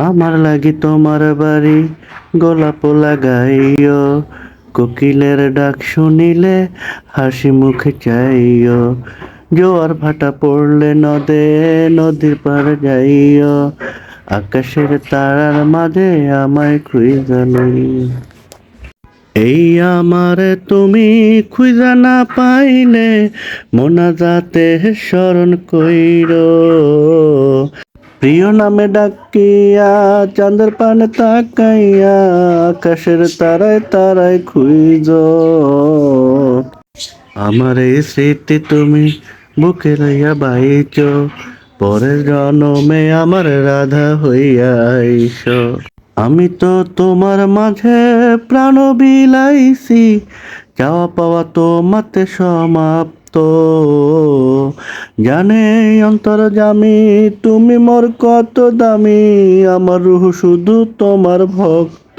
আমার লাগি তোমার বাড়ি গোলাপ লাগাইও, কোকিলের ডাক শুনিলে হাসি মুখে চাইও, জোয়ার ভাটা পড়লে নদে নদীর পার যাইও, আকাশের তারার মাঝে আমায় খুঁজা লইও। এই আমারে তুমি খুঁজা না পাইলে মোনাজাতে স্মরণ কইরো, প্রিয় নামে ডাকিয়া চাঁদের পানে তাকাইয়া আকাশের তারায় তারায় খুঁজো। আমার এই স্মৃতি তুমি বুকে লইয়া বাইচ, পরের জনমে আমার রাধা হইয়া আইস। আমি তো তোমার মাঝে প্রাণ বিলাইছি, চাওয়া পাওয়া তোমাতে সমাপ্ত। জানে অন্তর্যামী তুমি মোর কত দামি, আমার রূহ শুধু তোমার ভক্ত।